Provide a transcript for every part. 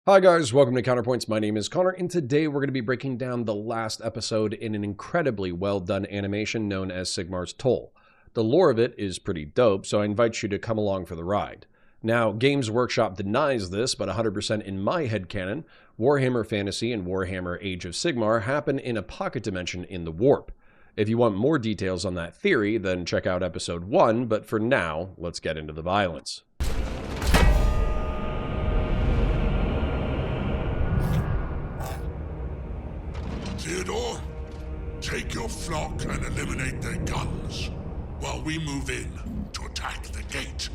Hi guys, welcome to Counterpoints. My name is Connor, and today we're going to be breaking down the last episode in an incredibly well done animation known as Sigmar'S Toll. The lore of it is pretty dope, so I invite you to come along for the ride. Now, Games Workshop denies this, but 100% in my headcanon, Warhammer Fantasy and Warhammer Age of Sigmar happen in a pocket dimension in the Warp. If you want more details on that theory, then check out episode 1, but for now, let's get into the violence. Theodore, take your flock and eliminate their guns, while we move in to attack the gate.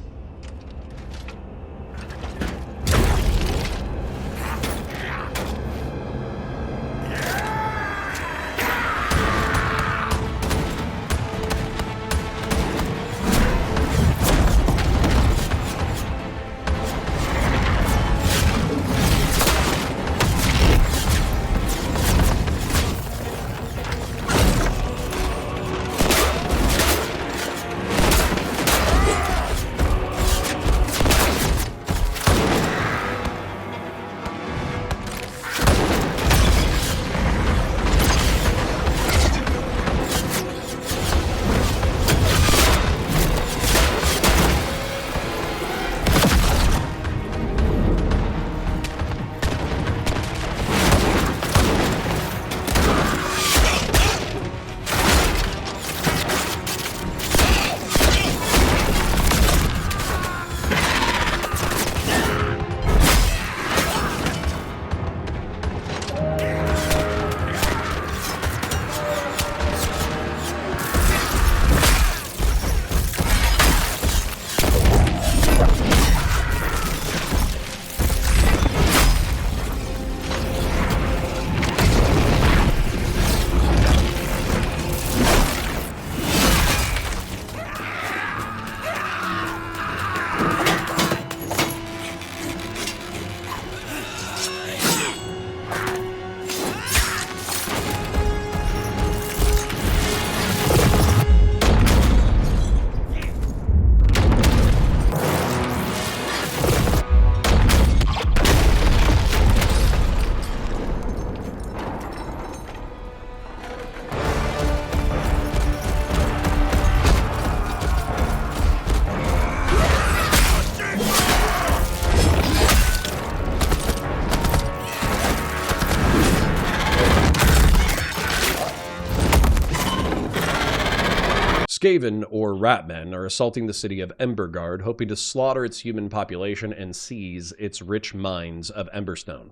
Skaven, or Ratmen, are assaulting the city of Embergard, hoping to slaughter its human population and seize its rich mines of Emberstone.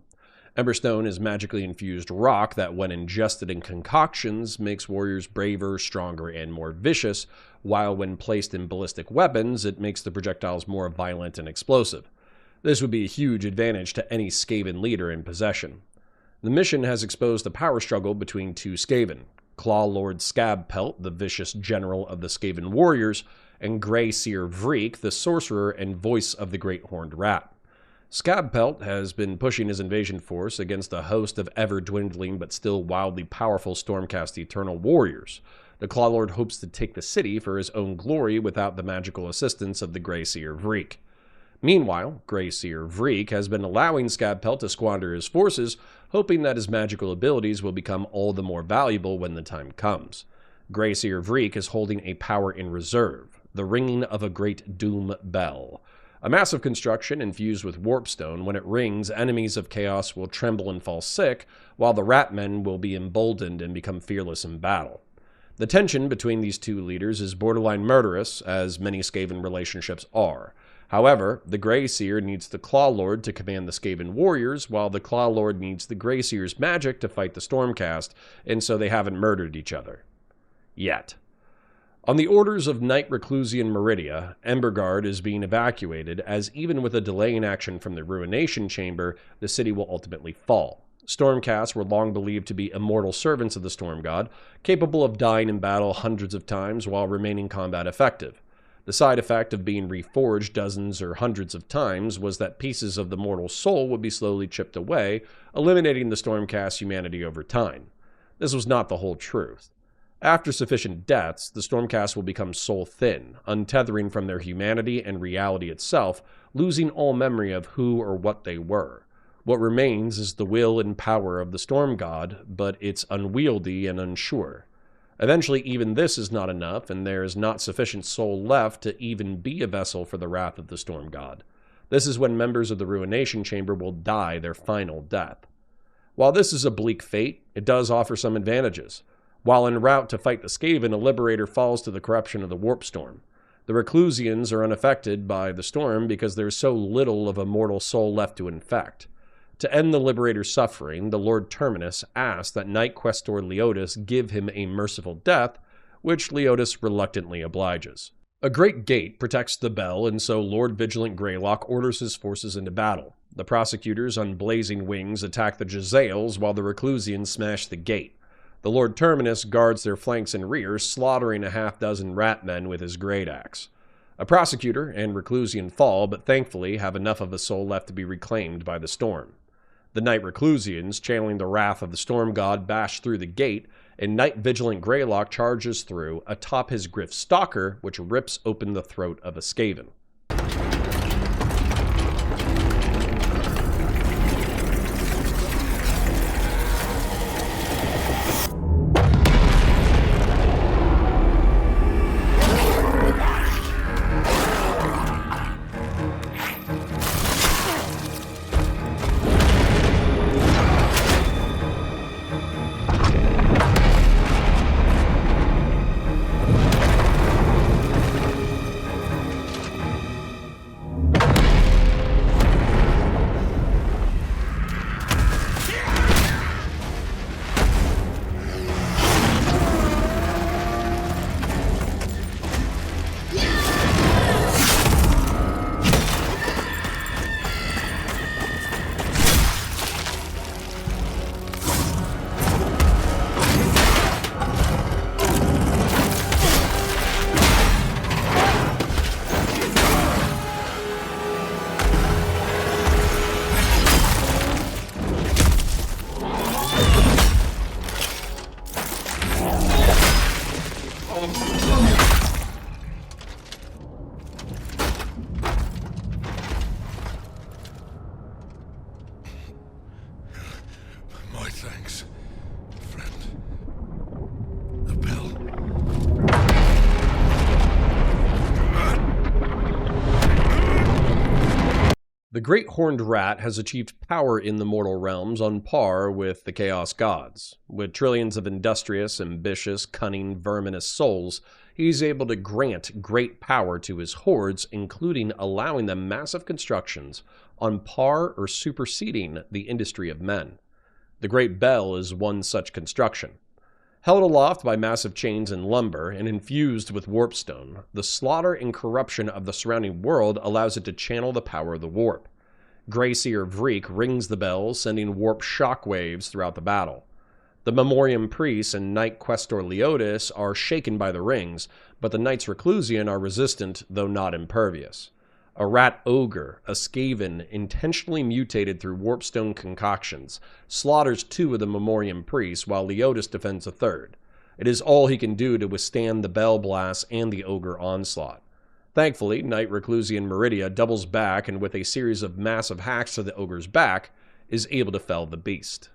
Emberstone is magically infused rock that, when ingested in concoctions, makes warriors braver, stronger, and more vicious, while when placed in ballistic weapons, it makes the projectiles more violent and explosive. This would be a huge advantage to any Skaven leader in possession. The mission has exposed the power struggle between two Skaven, Claw Lord Scabpelt, the vicious general of the Skaven warriors, and Grey Seer Vreek, the sorcerer and voice of the Great Horned Rat. Scabpelt has been pushing his invasion force against a host of ever-dwindling but still wildly powerful Stormcast Eternal warriors. The Claw Lord hopes to take the city for his own glory without the magical assistance of the Grey Seer Vreek. Meanwhile, Grey Seer Vreek has been allowing Scabpelt to squander his forces, hoping that his magical abilities will become all the more valuable when the time comes. Grey Seer Vreek is holding a power in reserve, the ringing of a great doom bell. A massive construction infused with warpstone. When it rings, enemies of chaos will tremble and fall sick, while the Ratmen will be emboldened and become fearless in battle. The tension between these two leaders is borderline murderous, as many Skaven relationships are. However, the Grey Seer needs the Claw Lord to command the Skaven warriors, while the Claw Lord needs the Grey Seer's magic to fight the Stormcast, and so they haven't murdered each other. Yet. On the orders of Knight Reclusian Meridia, Embergard is being evacuated, as even with a delay in action from the Ruination Chamber, the city will ultimately fall. Stormcasts were long believed to be immortal servants of the Storm God, capable of dying in battle hundreds of times while remaining combat effective. The side effect of being reforged dozens or hundreds of times was that pieces of the mortal soul would be slowly chipped away, eliminating the Stormcast's humanity over time. This was not the whole truth. After sufficient deaths, the Stormcast will become soul-thin, untethering from their humanity and reality itself, losing all memory of who or what they were. What remains is the will and power of the Storm God, but it's unwieldy and unsure. Eventually, even this is not enough, and there is not sufficient soul left to even be a vessel for the wrath of the Storm God. This is when members of the Ruination Chamber will die their final death. While this is a bleak fate, it does offer some advantages. While en route to fight the Skaven, a Liberator falls to the corruption of the Warp Storm. The Reclusians are unaffected by the storm because there is so little of a mortal soul left to infect. To end the Liberator's suffering, the Lord Terminus asks that Knight Questor Leotis give him a merciful death, which Leotis reluctantly obliges. A great gate protects the bell, and so Lord Vigilant Greylock orders his forces into battle. The prosecutors on blazing wings attack the Jezzails while the Reclusians smash the gate. The Lord Terminus guards their flanks and rear, slaughtering a half-dozen rat-men with his great axe. A prosecutor and Reclusian fall, but thankfully have enough of a soul left to be reclaimed by the storm. The Knight Reclusians, channeling the wrath of the Storm God, bash through the gate, and Knight Vigilant Greylock charges through atop his Griff Stalker, which rips open the throat of a Skaven. My thanks, friend. The bell. The Great Horned Rat has achieved power in the mortal realms on par with the Chaos Gods. With trillions of industrious, ambitious, cunning, verminous souls, he's able to grant great power to his hordes, including allowing them massive constructions on par or superseding the industry of men. The Great Bell is one such construction. Held aloft by massive chains and lumber and infused with warpstone, the slaughter and corruption of the surrounding world allows it to channel the power of the warp. Grayseer Vreek rings the bell, sending warp shockwaves throughout the battle. The Memoriam Priests and Knight Questor Leotis are shaken by the rings, but the Knights Reclusian are resistant, though not impervious. A rat ogre, a Skaven intentionally mutated through warpstone concoctions, slaughters 2 of the Memoriam Priests while Leotis defends a 3rd. It is all he can do to withstand the bell blasts and the ogre onslaught. Thankfully, Knight Reclusian Meridia doubles back and with a series of massive hacks to the ogre's back, is able to fell the beast.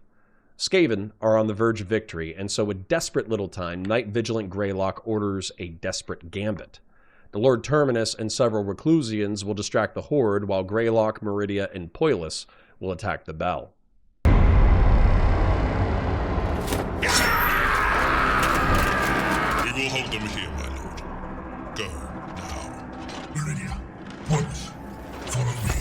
Skaven are on the verge of victory, and so with desperate little time, Knight Vigilant Greylock orders a desperate gambit. The Lord Terminus and several Reclusians will distract the Horde, while Greylock, Meridia, and Poilus will attack the bell. We will hold them here, my lord. Go, now. Meridia, Poilus, follow me.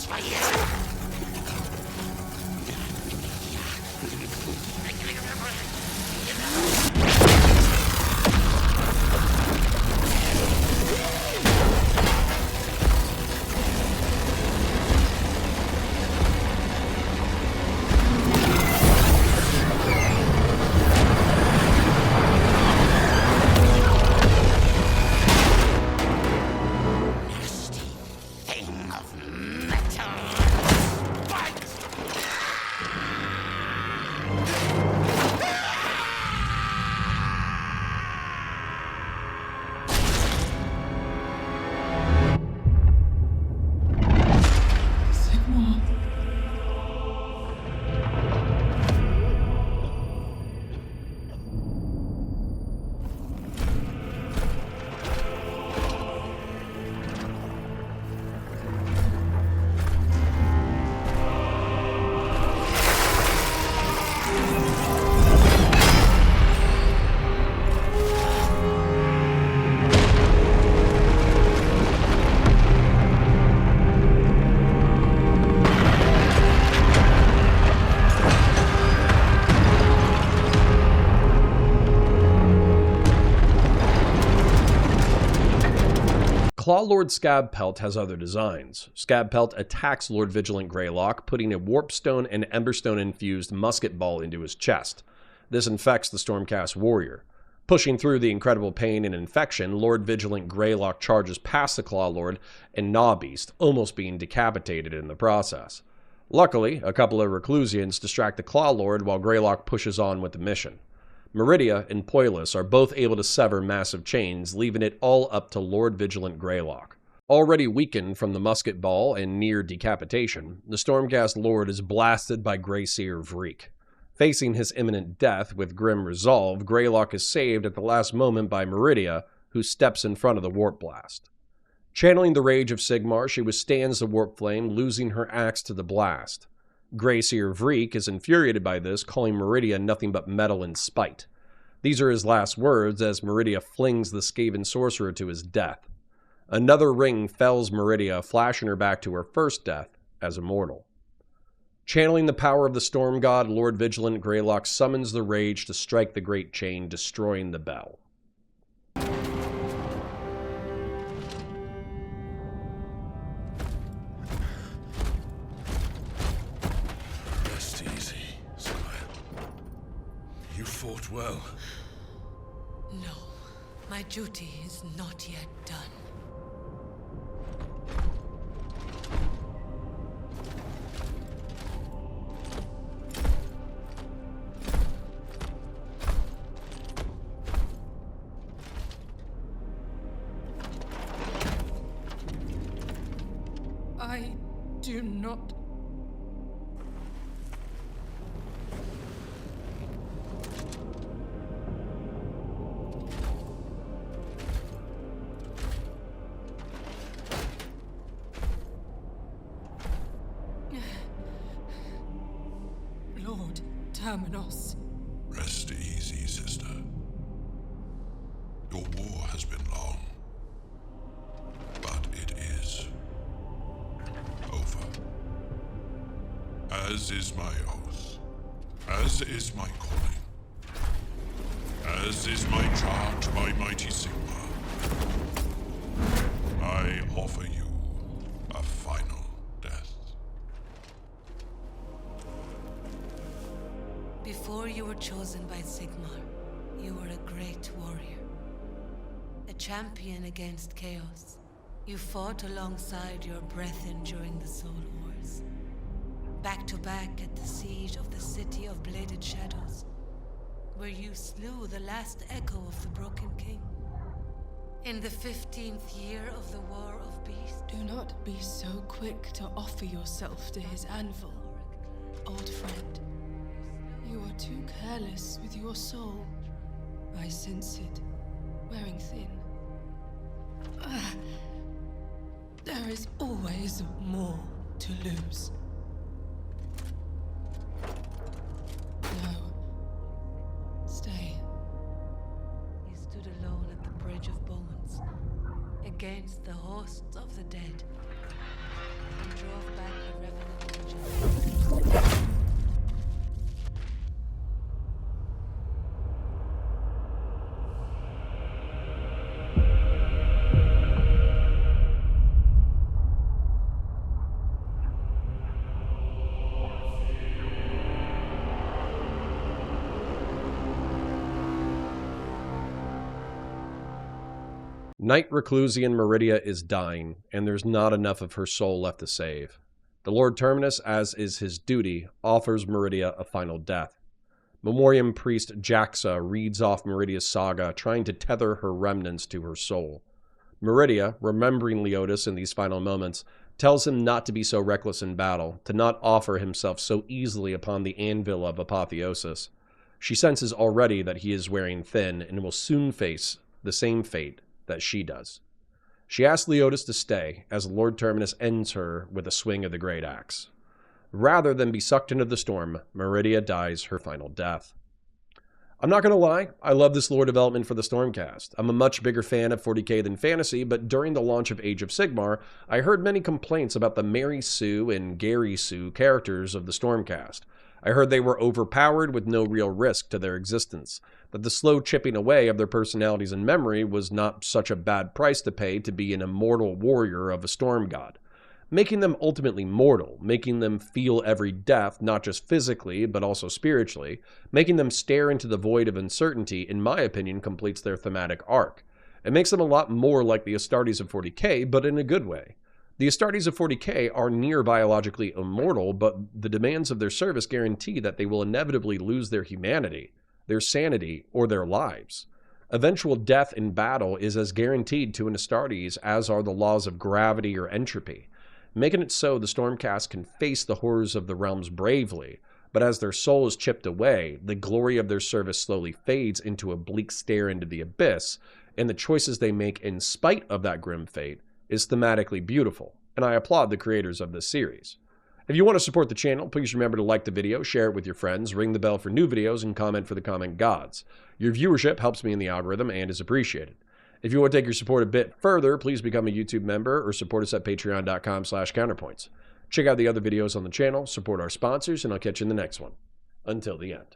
this for you! Clawlord Scabpelt has other designs. Scabpelt attacks Lord Vigilant Greylock, putting a Warpstone and Emberstone-infused musket ball into his chest. This infects the Stormcast warrior. Pushing through the incredible pain and infection, Lord Vigilant Greylock charges past the Clawlord and Gnawbeast, almost being decapitated in the process. Luckily, a couple of Reclusians distract the Clawlord while Greylock pushes on with the mission. Meridia and Poilus are both able to sever massive chains, leaving it all up to Lord Vigilant Greylock. Already weakened from the musket ball and near decapitation, the Stormcast Lord is blasted by Greyseer Vreek. Facing his imminent death with grim resolve, Greylock is saved at the last moment by Meridia, who steps in front of the warp blast. Channeling the rage of Sigmar, she withstands the warp flame, losing her axe to the blast. Greyseer Vreek is infuriated by this, calling Meridia nothing but metal and spite. These are his last words as Meridia flings the Skaven sorcerer to his death. Another ring fells Meridia, flashing her back to her first death as immortal. Channeling the power of the Storm God, Lord Vigilant Greylock summons the rage to strike the great chain, destroying the bell. Fought well. No, my duty is not yet done. I do not. Lord Terminos. Rest easy, sister. Your war has been long, but it is over. As is my oath, as is my calling, as is my charge by mighty Sigmar. I offer you a final death. Before you were chosen by Sigmar, you were a great warrior. A champion against chaos. You fought alongside your brethren during the Soul Wars. Back to back at the siege of the City of Bladed Shadows, where you slew the last echo of the Broken King. In the 15th year of the War of Beasts. Do not be so quick to offer yourself to his anvil, old friend. You are too careless with your soul. I sense it, wearing thin. There is always more to lose. No. Stay. You stood alone at the Bridge of Bones, against the hosts of the dead. and drove back the revenant legion. Knight Reclusian Meridia is dying, and there's not enough of her soul left to save. The Lord Terminus, as is his duty, offers Meridia a final death. Memoriam priest Jaxa reads off Meridia's saga, trying to tether her remnants to her soul. Meridia, remembering Leotis in these final moments, tells him not to be so reckless in battle, to not offer himself so easily upon the anvil of apotheosis. She senses already that he is wearing thin and will soon face the same fate that she does. She asks Leotis to stay, as Lord Terminus ends her with a swing of the great axe. Rather than be sucked into the storm, Meridia dies her final death. I'm not going to lie, I love this lore development for the Stormcast. I'm a much bigger fan of 40k than fantasy, but during the launch of Age of Sigmar, I heard many complaints about the Mary Sue and Gary Sue characters of the Stormcast. I heard they were overpowered with no real risk to their existence, that the slow chipping away of their personalities and memory was not such a bad price to pay to be an immortal warrior of a storm god. Making them ultimately mortal, making them feel every death, not just physically, but also spiritually, making them stare into the void of uncertainty, in my opinion, completes their thematic arc. It makes them a lot more like the Astartes of 40k, but in a good way. The Astartes of 40k are near biologically immortal, but the demands of their service guarantee that they will inevitably lose their humanity, their sanity, or their lives. Eventual death in battle is as guaranteed to an Astartes as are the laws of gravity or entropy, making it so the Stormcast can face the horrors of the realms bravely, but as their soul is chipped away, the glory of their service slowly fades into a bleak stare into the abyss, and the choices they make in spite of that grim fate is thematically beautiful, and I applaud the creators of this series. If you want to support the channel, please remember to like the video, share it with your friends, ring the bell for new videos, and comment for the comment gods. Your viewership helps me in the algorithm and is appreciated. If you want to take your support a bit further, please become a YouTube member or support us at patreon.com/counterpoints. Check out the other videos on the channel, support our sponsors, and I'll catch you in the next one. Until the end.